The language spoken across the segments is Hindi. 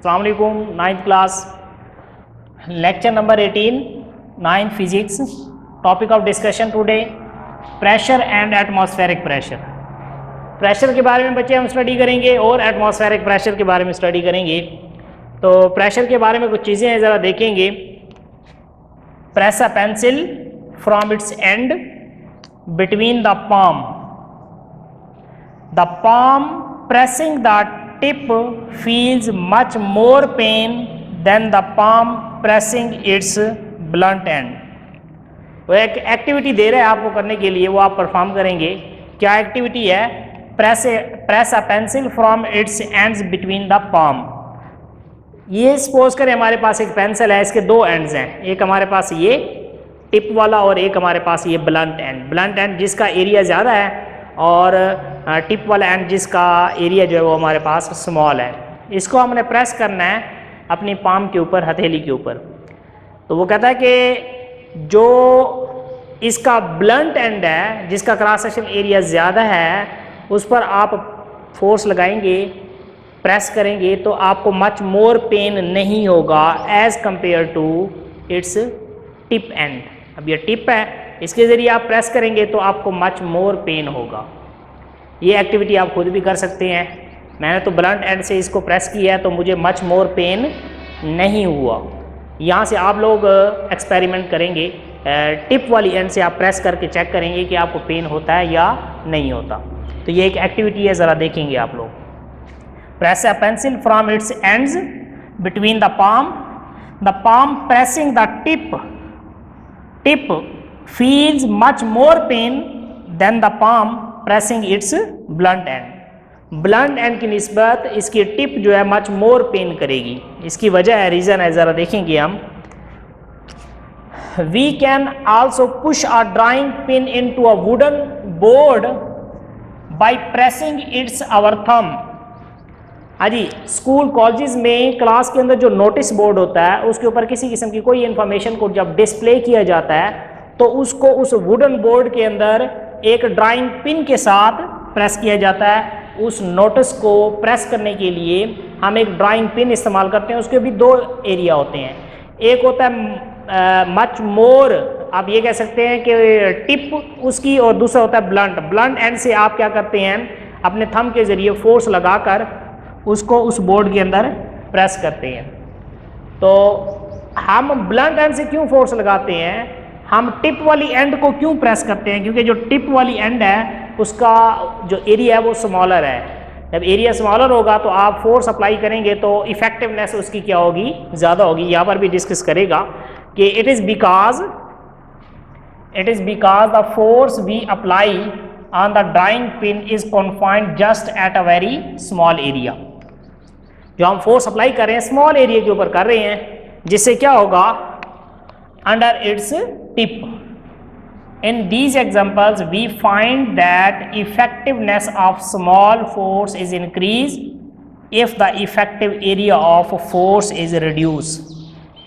अस्सलाम वालेकुम। 9th class, lecture number 18, 9th physics. Topic of discussion today pressure and atmospheric pressure. Pressure के बारे में बच्चे हम स्टडी करेंगे और एटमॉस्फेरिक प्रेशर के बारे में स्टडी करेंगे। तो प्रेशर के बारे में कुछ चीज़ें हैं, ज़रा देखेंगे। Press a pencil from its and between the palm. The palm pressing the tip feels much more pain than the palm pressing its blunt end. वो एक एक्टिविटी दे रहा है आपको करने के लिए, वो आप परफॉर्म करेंगे। क्या एक्टिविटी है? Press a pencil from its ends between the palm. ये सपोज करें हमारे पास एक पेंसिल है, इसके दो एंड्स हैं, एक हमारे पास ये टिप वाला और एक हमारे पास ये ब्लंट एंड। ब्लंट एंड जिसका एरिया ज़्यादा है और टिप वाला एंड जिसका एरिया जो है वो हमारे पास स्मॉल है। इसको हमने प्रेस करना है अपनी पाम के ऊपर, हथेली के ऊपर। तो वो कहता है कि जो इसका ब्लंट एंड है, जिसका क्रॉस सेक्शन एरिया ज़्यादा है, उस पर आप फोर्स लगाएंगे, प्रेस करेंगे तो आपको मच मोर पेन नहीं होगा as compare to its tip end. अब ये टिप है, इसके ज़रिए आप प्रेस करेंगे तो आपको मच मोर पेन होगा। ये एक्टिविटी आप खुद भी कर सकते हैं। मैंने तो ब्लंट एंड से इसको प्रेस किया है तो मुझे मच मोर पेन नहीं हुआ। यहाँ से आप लोग एक्सपेरिमेंट करेंगे, टिप वाली एंड से आप प्रेस करके चेक करेंगे कि आपको पेन होता है या नहीं होता। तो ये एक एक्टिविटी है, ज़रा देखेंगे आप लोग। Press a pencil from its ends between the palm pressing the tip feels much more pain than the palm pressing its blunt end. Blunt and की निस्बत इसकी टिप जो है मच मोर पेन करेगी। इसकी वजह है, रीज़न है, ज़रा देखेंगे हम। We can also push a drawing pin into a wooden board by pressing its our thumb. हाँ जी, स्कूल कॉलेजेस में क्लास के अंदर जो नोटिस बोर्ड होता है उसके ऊपर किसी किस्म की कोई इन्फॉर्मेशन को जब डिस्प्ले किया जाता है तो उसको उस वुडन बोर्ड के अंदर एक ड्राइंग पिन के साथ प्रेस किया जाता है। उस नोटिस को प्रेस करने के लिए हम एक ड्राइंग पिन इस्तेमाल करते हैं। उसके भी दो एरिया होते हैं, एक होता है मच मोर, आप ये कह सकते हैं कि टिप उसकी, और दूसरा होता है ब्लंट। ब्लंट एंड से आप क्या करते हैं, अपने थंब के ज़रिए फोर्स लगाकर उसको उस बोर्ड के अंदर प्रेस करते हैं। तो हम ब्लंट एंड से क्यों फोर्स लगाते हैं, हम टिप वाली एंड को क्यों प्रेस करते हैं? क्योंकि जो टिप वाली एंड है उसका जो एरिया है वो स्मॉलर है। जब एरिया स्मॉलर होगा तो आप फोर्स अप्लाई करेंगे तो इफेक्टिवनेस उसकी क्या होगी, ज़्यादा होगी। यहाँ पर भी डिस्कस करेगा कि it is because the force we apply on the drawing pin is confined just at a very small area. जो हम फोर्स अप्लाई कर रहे हैं स्मॉल एरिया के ऊपर कर रहे हैं, जिससे क्या होगा, under its tip. In these examples we find that effectiveness of small force is increase if the effective area of force is reduce.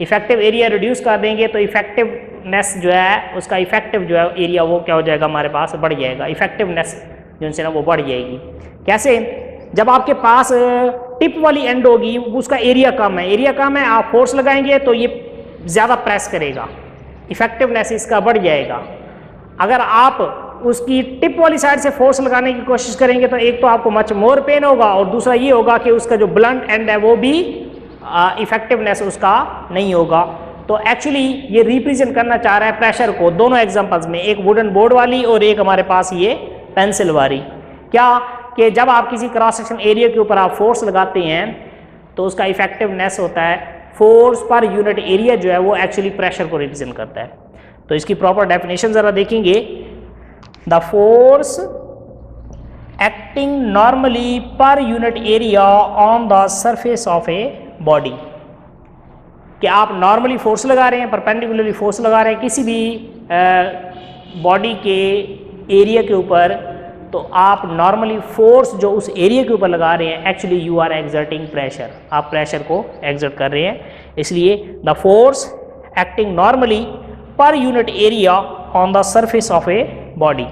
Effective area reduce कर देंगे तो इफेक्टिवनेस जो है, उसका इफेक्टिव जो है एरिया वो क्या हो जाएगा, हमारे पास बढ़ जाएगा। इफेक्टिवनेस जो है ना वो बढ़ जाएगी। कैसे? जब आपके पास टिप वाली एंड होगी उसका एरिया कम है, आप फोर्स लगाएंगे तो ये ज़्यादा प्रेस करेगा, इफेक्टिवनेस इसका बढ़ जाएगा। अगर आप उसकी टिप वाली साइड से फोर्स लगाने की कोशिश करेंगे तो एक तो आपको मच मोर पेन होगा और दूसरा ये होगा कि उसका जो ब्लंट एंड है वो भी इफेक्टिवनेस उसका नहीं होगा। तो एक्चुअली ये रिप्रेजेंट करना चाह रहा है प्रेशर को दोनों एग्जांपल्स में, एक वुडन बोर्ड वाली और एक हमारे पास ये पेंसिल वाली। क्या कि जब आप किसी क्रॉस सेक्शन एरिया के ऊपर आप फोर्स लगाते हैं तो उसका इफेक्टिवनेस होता है, फोर्स पर यूनिट एरिया जो है वो एक्चुअली प्रेशर को रिप्रेजेंट करता है। तो इसकी प्रॉपर डेफिनेशन ज़रा देखेंगे। The force acting normally per unit area on the surface of a body. कि आप नॉर्मली फोर्स लगा रहे हैं, परपेंडिकुलरली फोर्स लगा रहे हैं किसी भी बॉडी के एरिया के ऊपर, तो आप नॉर्मली फोर्स जो उस एरिया के ऊपर लगा रहे हैं, actually you are exerting pressure, आप प्रेशर को एक्सर्ट कर रहे हैं। इसलिए the force acting normally per unit area on the surface of a body.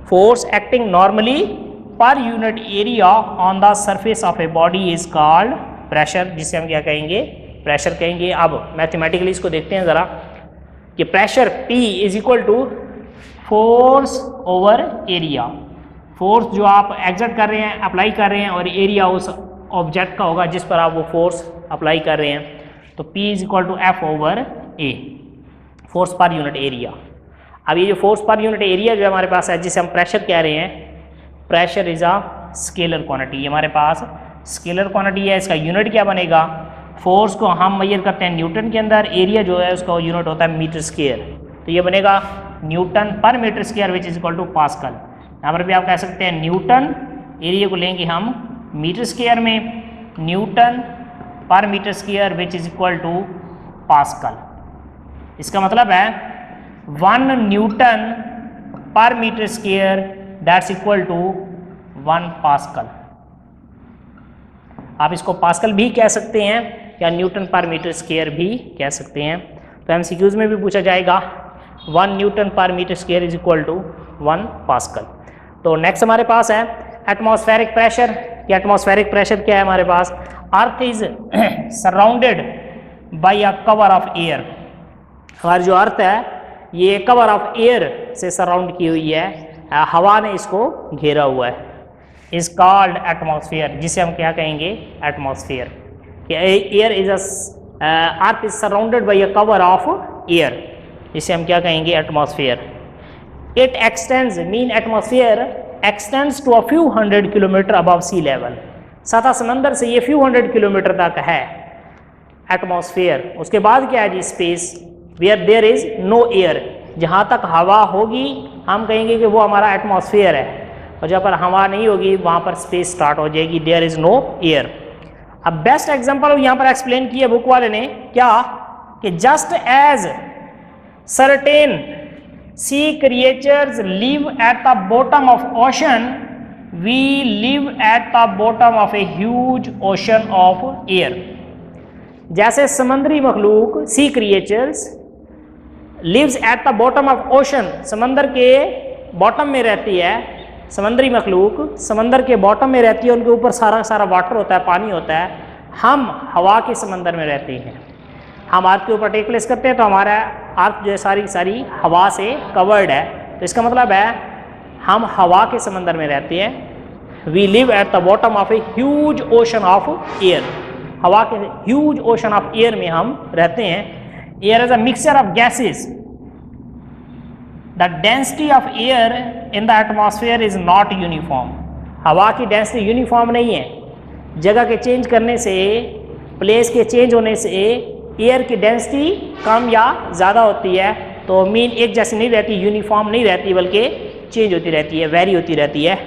Force acting normally per unit area on the surface of a body is called pressure, जिसे हम क्या कहेंगे, प्रेशर कहेंगे। अब मैथमेटिकली इसको देखते हैं ज़रा कि pressure P is equal to force over area. Force जो आप एग्जर्ट कर रहे हैं, अप्लाई कर रहे हैं, और एरिया उस ऑब्जेक्ट का होगा जिस पर आप वो फोर्स अप्लाई कर रहे हैं। तो P is equal to F over A, force per unit area. अब ये जो फोर्स पर यूनिट एरिया जो हमारे पास है, जिसे हम प्रेशर कह रहे हैं, pressure is a scalar quantity. हमारे पास स्केलर क्वांटिटी है, इसका यूनिट क्या बनेगा, फोर्स को हम मेजर करते हैं न्यूटन के अंदर, एरिया जो है उसका यूनिट होता है मीटर स्क्वायर, तो ये बनेगा newton per metre square which is equal to pascal. यहाँ पर भी आप कह सकते हैं न्यूटन, एरिया को लेंगे हम मीटर स्क्वायर में, newton per metre square which is equal to pascal. इसका मतलब है 1 newton per metre square that's equal to 1 pascal. आप इसको पास्कल भी कह सकते हैं या न्यूटन पर मीटर स्क्वायर भी कह सकते हैं। तो एमसीक्यूज में भी पूछा जाएगा 1 newton per metre square is equal to 1 pascal. तो नेक्स्ट हमारे पास है एटमॉस्फेरिक प्रेशर। कि एटमॉस्फेरिक प्रेशर क्या है हमारे पास, earth is surrounded by a cover of air. हमारी जो अर्थ है ये कवर ऑफ एयर से सराउंड की हुई है, हवा ने इसको घेरा हुआ है, इज कॉल्ड एटमॉस्फेयर, जिसे हम क्या कहेंगे, atmosphere. Air is earth is surrounded by a cover of air, जिसे हम क्या कहेंगे, atmosphere. It extends, mean atmosphere extends to a few 100 kilometre above sea level. सतह समंदर से ये फ्यू 100 किलोमीटर तक है एटमॉस्फेयर। उसके बाद क्या है जी, space, where there is no air, जहाँ तक हवा होगी हम कहेंगे कि वो हमारा एटमॉस्फेयर है, और जहाँ पर हवा नहीं होगी वहाँ पर स्पेस स्टार्ट हो जाएगी, देयर इज नो एयर। अब बेस्ट एग्जांपल यहाँ पर एक्सप्लेन किया बुक वाले ने, क्या कि just as certain sea creatures live at the bottom of ocean, we live at the bottom of a huge ocean of air. जैसे समुद्री मखलूक, sea creatures lives at the bottom of ocean, समंदर के बॉटम में रहती है, समंदरी मखलूक समंदर के बॉटम में रहती है, उनके ऊपर सारा वाटर होता है, पानी होता है। हम हवा के समंदर में रहते हैं, हम अर्थ के ऊपर टेक प्लेस करते हैं, तो हमारा अर्थ जो है सारी हवा से कवर्ड है। तो इसका मतलब है हम हवा के समंदर में रहते हैं। We live at the bottom of a huge ocean of air, हवा के ह्यूज ओशन ऑफ एयर में हम रहते हैं। Air is a mixture of gases, the density of air in the atmosphere is not uniform. हवा की डेंसिटी यूनिफॉर्म नहीं है, जगह के चेंज करने से, प्लेस के चेंज होने से एयर की डेंसिटी कम या ज़्यादा होती है। तो मीन एक जैसी नहीं रहती, यूनिफॉर्म नहीं रहती, बल्कि चेंज होती रहती है, वेरी होती रहती है,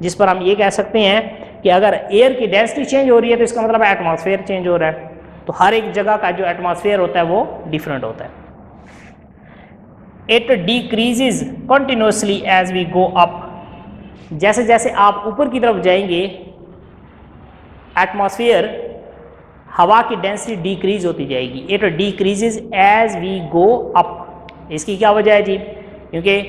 जिस पर हम ये कह सकते हैं कि अगर एयर की डेंसिटी चेंज हो रही है तो इसका मतलब एटमॉस्फेयर चेंज हो रहा है। तो हर एक जगह का जो एटमॉस्फेयर होता है वो डिफरेंट होता है। It decreases continuously as we go up, जैसे जैसे आप ऊपर की तरफ जाएंगे एटमॉस्फेयर, हवा की डेंसिटी डिक्रीज होती जाएगी। It decreases as we go up. इसकी क्या वजह है जी, क्योंकि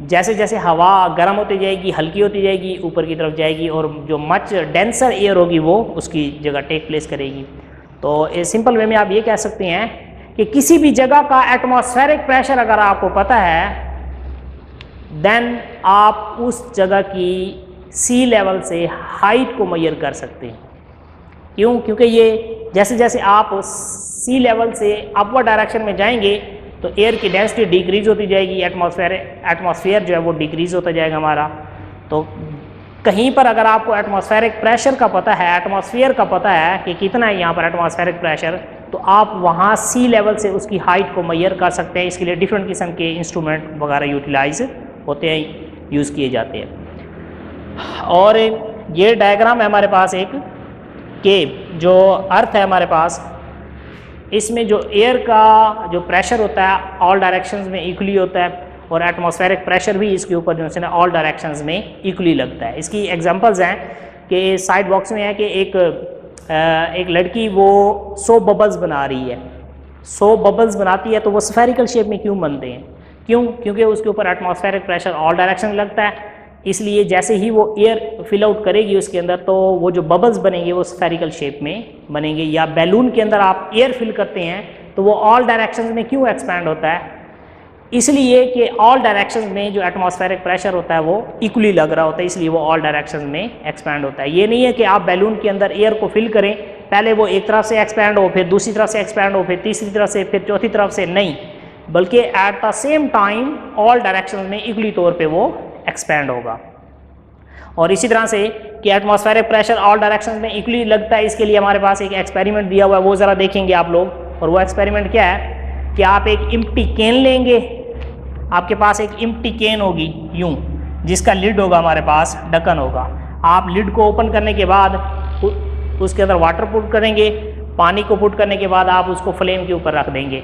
जैसे जैसे हवा गर्म होती जाएगी, हल्की होती जाएगी, ऊपर की तरफ जाएगी, और जो मच डेंसर एयर होगी वो उसकी जगह टेक प्लेस करेगी। तो इस सिंपल वे में आप ये कह सकते हैं कि किसी भी जगह का एटमॉस्फेरिक प्रेशर अगर आपको पता है, देन आप उस जगह की सी लेवल से हाइट को मेजर कर सकते हैं। क्यों? क्योंकि ये जैसे जैसे आप सी लेवल से अपवर्ड डायरेक्शन में जाएंगे तो एयर की डेंसिटी डिक्रीज होती जाएगी, एटमॉस्फेयर जो है वो डिक्रीज होता जाएगा हमारा। तो कहीं पर अगर आपको एटमॉस्फेरिक प्रेशर का पता है, एटमॉस्फेयर का पता है कि कितना है यहाँ पर एटमॉस्फेरिक प्रेशर, तो आप वहाँ सी लेवल से उसकी हाइट को मेजर कर सकते हैं। इसके लिए डिफरेंट किस्म के इंस्ट्रूमेंट वगैरह यूटिलाइज होते हैं, यूज़ किए जाते हैं। और ये डायग्राम है हमारे पास एक कि जो अर्थ है हमारे पास, इसमें जो एयर का जो प्रेशर होता है ऑल डायरेक्शंस में इक्वली होता है, और एटमॉस्फेरिक प्रेशर भी इसके ऊपर जो है ऑल डायरेक्शंस में इक्वली लगता है। इसकी एग्जांपल्स हैं कि साइड बॉक्स में है कि एक लड़की वो 100 बबल्स बना रही है। 100 बबल्स बनाती है तो वो स्फेरिकल शेप में क्यों बनते हैं? क्यों? क्योंकि उसके ऊपर एटमॉस्फेरिक प्रेशर ऑल डायरेक्शन लगता है। इसलिए जैसे ही वो एयर फिल आउट करेगी उसके अंदर, तो वो जो बबल्स बनेंगे वो स्फेरिकल शेप में बनेंगे। या बैलून के अंदर आप एयर फिल करते हैं तो वो ऑल डायरेक्शंस में क्यों एक्सपैंड होता है? इसलिए कि ऑल डायरेक्शंस में जो एटमॉस्फेरिक प्रेशर होता है वो इक्वली लग रहा होता है, इसलिए वो ऑल डायरेक्शंस में एक्सपैंड होता है। ये नहीं है कि आप बैलून के अंदर एयर को फिल करें, पहले वो एक तरफ से एक्सपैंड हो, फिर दूसरी तरफ से एक्सपैंड हो, फिर तीसरी तरफ से, फिर चौथी तरफ से, नहीं, बल्कि at the same time all directions में इक्वली तौर पे वो एक्सपैंड होगा। और इसी तरह से कि एटमॉस्फेरिक प्रेशर ऑल डायरेक्शंस में इक्वली लगता है, इसके लिए हमारे पास एक एक्सपेरिमेंट दिया हुआ है, वो ज़रा देखेंगे आप लोग। और वो एक्सपेरिमेंट क्या है कि आप एक इम्प्टी कैन लेंगे, आपके पास एक इम्प्टी कैन होगी यूं, जिसका लिड होगा, हमारे पास ढक्कन होगा। आप लिड को ओपन करने के बाद उसके अंदर वाटर पुट करेंगे, पानी को पुट करने के बाद आप उसको फ्लेम के ऊपर रख देंगे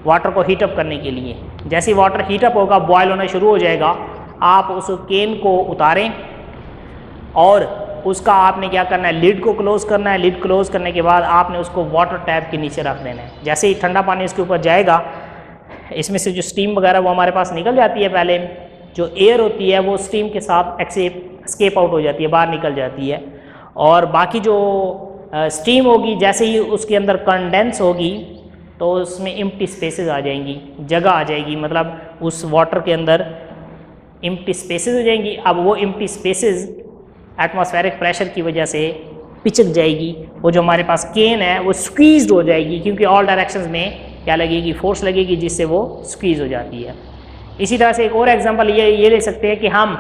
वाटर को हीटअप करने के लिए। जैसे ही वाटर हीटअप होगा, बॉयल होना शुरू हो जाएगा, आप उस कैन को उतारें और उसका आपने क्या करना है, लिड को क्लोज करना है। लिड क्लोज करने के बाद आपने उसको वाटर टैप के नीचे रख देना है। जैसे ही ठंडा पानी इसके ऊपर जाएगा, इसमें से जो स्टीम वगैरह वो हमारे पास निकल जाती है, पहले जो एयर होती है वो स्टीम के साथ एस्केप आउट हो जाती है, बाहर निकल जाती है। और बाकी जो स्टीम होगी, जैसे ही उसके अंदर कंडेंस होगी तो उसमें एम्प्टी स्पेसेस आ जाएंगी, जगह आ जाएगी, मतलब उस वाटर के अंदर एम्प्टी स्पेसेस हो जाएंगी। अब वो एम्प्टी स्पेसेस एटमॉस्फेरिक प्रेशर की वजह से पिचक जाएगी, वो जो हमारे पास केन है वो स्क्वीज्ड हो जाएगी, क्योंकि ऑल डायरेक्शंस में क्या लगेगी, फोर्स लगेगी, जिससे वो स्क्वीज हो जाती है। इसी तरह से एक और एग्जांपल ये ले सकते हैं कि हम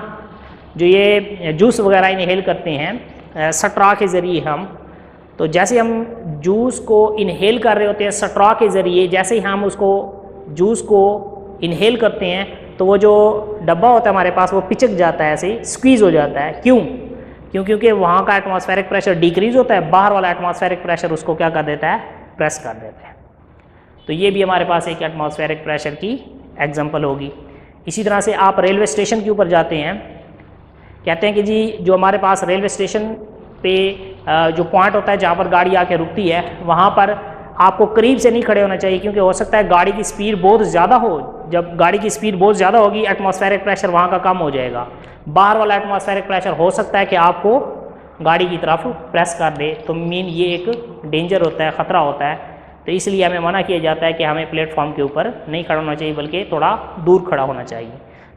जो ये जूस वगैरह इनहेल करते हैं स्ट्रॉ के ज़रिए, हम तो जैसे हम जूस को इनहेल कर रहे होते हैं स्ट्रॉ के ज़रिए, जैसे ही हम उसको जूस को इनहेल करते हैं तो वो जो डब्बा होता है हमारे पास वो पिचक जाता है, ऐसे स्क्वीज़ हो जाता है। क्योंकि वहाँ का एटमॉस्फेरिक प्रेशर डिक्रीज होता है, बाहर वाला एटमॉस्फेरिक प्रेशर उसको क्या कर देता है, प्रेस कर देता है। तो ये भी हमारे पास एक एटमॉस्फेरिक प्रेशर की एग्जांपल होगी। इसी तरह से आप रेलवे स्टेशन के ऊपर जाते हैं, कहते हैं कि जी जो हमारे पास रेलवे स्टेशन पे जो पॉइंट होता है जहाँ पर गाड़ी आके रुकती है, वहाँ पर आपको करीब से नहीं खड़े होना चाहिए, क्योंकि हो सकता है गाड़ी की स्पीड बहुत ज़्यादा हो। जब गाड़ी की स्पीड बहुत ज़्यादा होगी, एटमॉस्फेरिक प्रेशर वहाँ का कम हो जाएगा, बाहर वाला एटमॉस्फेरिक प्रेशर हो सकता है कि आपको गाड़ी की तरफ प्रेस कर दे। तो मीन ये एक डेंजर होता है, ख़तरा होता है। तो इसलिए हमें मना किया जाता है कि हमें प्लेटफॉर्म के ऊपर नहीं खड़ा होना चाहिए, बल्कि थोड़ा दूर खड़ा होना चाहिए।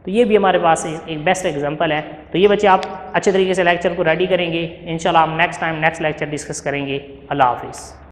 तो ये भी हमारे पास एक बेस्ट एग्जांपल है। तो ये बच्चे आप अच्छे तरीके से लेक्चर को रेडी करेंगे, इंशाल्लाह हम next time next lecture discuss करेंगे। अल्लाह हाफिज़।